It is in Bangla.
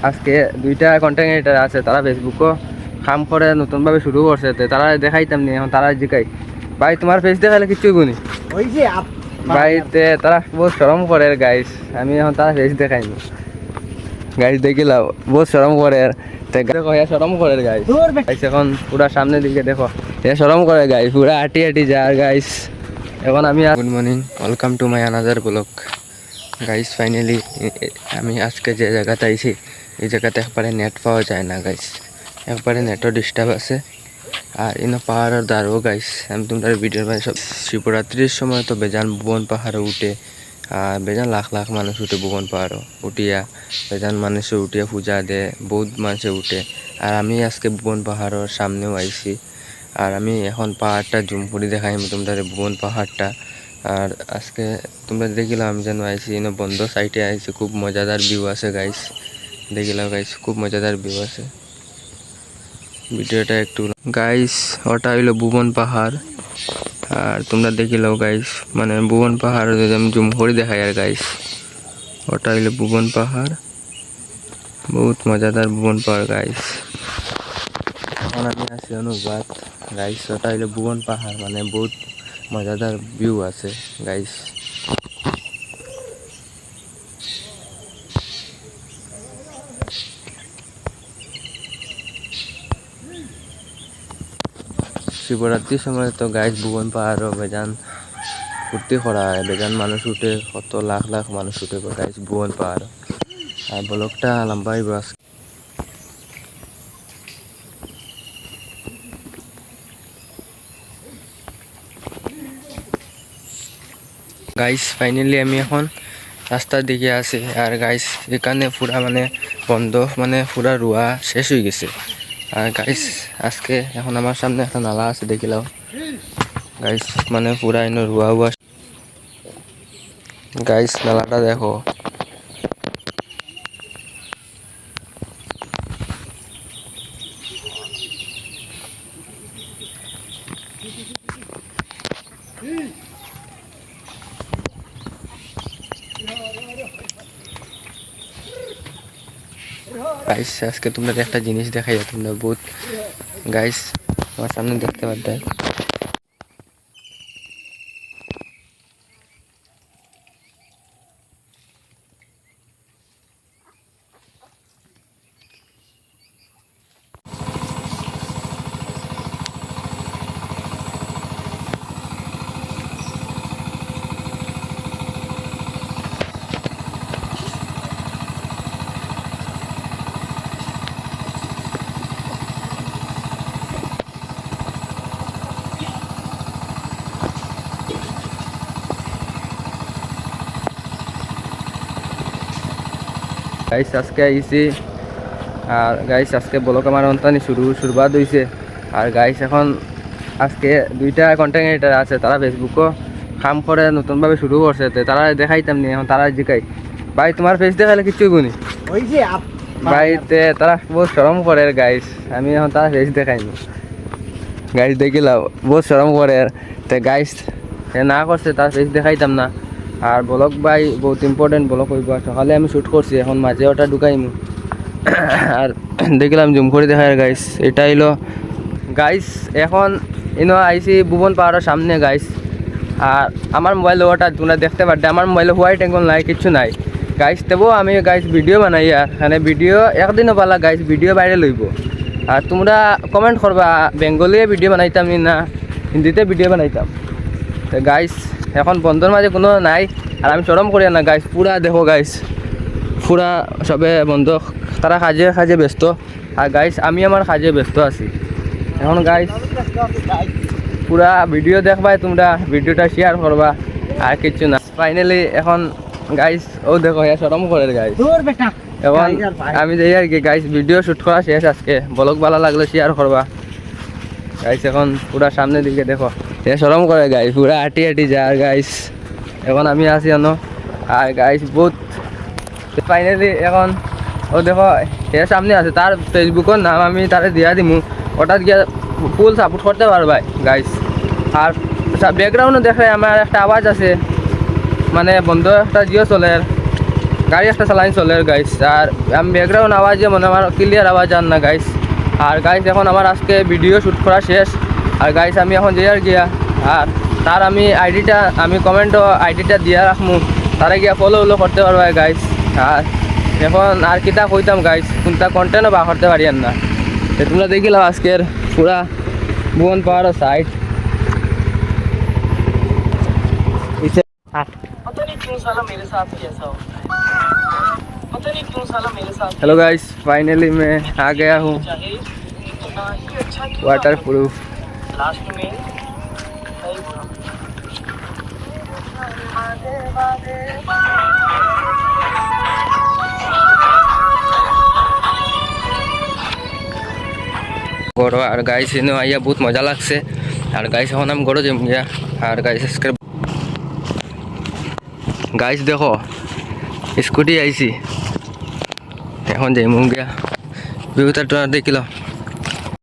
আজকে দুইটা কন্টেন্ট ক্রিয়েটার আছে, তারা ফেসবুকও কাম করে নতুনভাবে শুরু করছে। তারা দেখাইতাম নি, এখন তারা জিকাই ভাই তোমার ফেস দেখালে কিচ্ছু গুনি ভাই তারা বহুত শরম করে গাইস। আমি এখন তারা ফেস দেখাইনি গাইস, দেখিলাম বহুত শরম করে শরম করে গাইস। এখন পুরা সামনের দিকে দেখো, এ শরম করে গাইস, পুরা আটি আটি যার গাইস। এখন আমি good morning, welcome to my another blog guys. Finally আমি আজকে যে জায়গাতে আইছি এই জায়গাতে একবারে নেট পাওয়া যায় না গাইস, একবারে নেটও ডিস্টার্ব আছে। আর ইনো পাহাড়ের দ্বারও গাইস আমি তোমার ভিডিওর মানে সব শিবরাত্রির সময় তো বেজান ভুবন পাহাড়ে উঠে, আর বেজান লাখ লাখ মানুষ উঠে ভুবন পাহাড়ও উঠিয়া, বেজান মানুষে উঠিয়া পূজা দেয়, বহুত মানুষে উঠে। আর আমি আজকে ভুবন পাহাড়ের সামনেও আইছি, আর আমি এখন পাহাড়টা জুম করে দেখাই তোমাদের ভুবন পাহাড়টা। আর আজকে তোমরা দেখিলাম আমি যেন আইছি ইনো বন্ধ সাইডে আইছি, খুব মজাদার ভিউ আছে গাইস। দেখিলাম গাইস খুব মজাদার ভিউ আছে। ভিডিওটা একটু গাইস, ওটা হইলো ভুবন পাহাড়। আর তোমরা দেখিলাও গাইস, মানে ভুবন পাহাড় যদি আমি জুম করে দেখাই আর গাইস, ওটা হইলো ভুবন পাহাড়, বহুত মজাদার ভুবন পাহাড় গাইস। এখন আমি আছি অনুবাদ গাইস, ওটা হইলো ভুবন পাহাড়, মানে বহুত মজাদার ভিউ আছে গাইস। শিবরাত্রির সময় তো গাইস ভুবন পাহাড়ও বেজান ফুর্তি করা হয়, বেজান মানুষ উঠে, কত লাখ লাখ মানুষ উঠে গাইস ভুবন পাহাড়। আর ব্লগটা লম্বাই বাস গাইস। ফাইনালি আমি এখন রাস্তার দিকে আছি, আর গাইস এখানে পুরা মানে বন্ধ, মানে পুরা রুয়া শেষ হয়ে গেছে। আর গাইস আজকে এখন আমার সামনে একটা নালা আছে দেখিলাম গাইস, মানে পুরা এনে রুয়া হুয়া গাইস, নালাটা দেখো। গাইস আজকে তোমরা একটা জিনিস দেখাই, তোমরা বহুত গাইস আমার সামনে দেখতে পারবে। গাইস আজকে আইছি, আর গাইস আজকে ব্লগ আমার অন্তানি শুরুবাদ হয়েছে। আর গাইস এখন আজকে দুইটা কন্টেন্ট ক্রিয়েটার আছে, তারা ফেসবুকও কাম করে নতুনভাবে শুরু করছে। তারা দেখাইতাম নি, এখন তারা জিকাই ভাই তোমার ফেস দেখালে কিচ্ছু গুনি ভাই। তারা বহুত শরম করে গাইস, আমি এখন তারা ফেস দেখাইনি গাইস, দেখিলাম বহুত শরম করে। গাইস না করছে তার ফেস দেখাইতাম না। আর ব্লগ ভাই বহুত ইম্পর্টেন্ট ব্লগ হইব, সকালে আমি শ্যুট করছি, এখন মাঝে ওটা ঢুকাইমু। আর দেখলাম জুম করে দেখায় গাইস, এটা হইলো গাইস এখন ইনো আইসি ভুবন পাহাড়ের সামনে গাইস। আর আমার মোবাইল ওটা তোমরা দেখতে পারবে, আমার মোবাইলে হোয়াইট অ্যাঙ্গল নাই, কিচ্ছু নাই গাইস। তবুও আমি গাইস ভিডিও বানাই, আর এখানে ভিডিও একদিনও পালা গাইস ভিডিও বাইরে লইব। আর তোমরা কমেন্ট করবা বেঙ্গলিয়ে ভিডিও বানাইতাম না হিন্দিতে ভিডিও বানাইতাম। তো গাইস এখন বন্ধুর মাঝে কোনো নাই, আর আমি শরম করি না গাইস। পুরা দেখো গাইস, পুরা সবে বন্ধ, তারা কাজে কাজে ব্যস্ত। আর গাইস আমি আমার কাজে ব্যস্ত আছি এখন গাইস। পুরা ভিডিও দেখবাই, তোমরা ভিডিওটা শেয়ার করবা, আর কিচ্ছু না। ফাইনালি এখন গাইস ও দেখো শরম করে গাইস। এখন আমি যাই আর কি গাইস, ভিডিও শ্যুট করা শেষ আজকে। ব্লগ ভালো লাগলে শেয়ার করবা গাইস। এখন পুরা সামনের দিকে দেখো, শরম করে গাইস, পুরা আটি আটি যার গাইস। এখন আমি আছি অন্য, আর গাইস বহুত ফাইনালি এখন ও দেখো এর সামনে আছে, তার ফেসবুকের নাম আমি তারে দিয়া দিমু, ওটা গিয়ে ফুল সাপোর্ট করতে পারবাই গাইস। আর ব্যাকগ্রাউন্ডে দেখে আমার একটা আওয়াজ আছে, মানে বন্ধ একটা জিও চলে গাড়ি একটা চালাইন চলে গাইস। আর আমি ব্যাকগ্রাউন্ড আওয়াজে মনে আমার ক্লিয়ার আওয়াজ আন না গাইস। আর গাইস এখন আমার আজকে ভিডিও শ্যুট করা শেষ। আর গাইস আমি এখন যাই আর গিয়া, আর তার আমি আইডিটা আমি কমেন্টও আইডিটা দিয়া রাখমু, তারা গিয়া ফলো করতে পারবে গাইস। আর এখন আর কিতা কইতাম গাইস, কোনটা কন্টেন্টও বা করতে পারি না। তোমরা দেখিলাম আজকের পুরা ভুবন পাহাড় সাইড। हेलो गाइस, फाइनली मैं आ गया हूँ वाटर प्रूफ। গড় আর গাইস এনে আইয়া বহুত মজা লাগছে। আর গাইস এখন আমি গড় যাম গিয়া। আর গাইস আজকে গাইস দেখো স্কুটি আইছি, এখন যাইমু গিয়া ভিউটা দেখিল।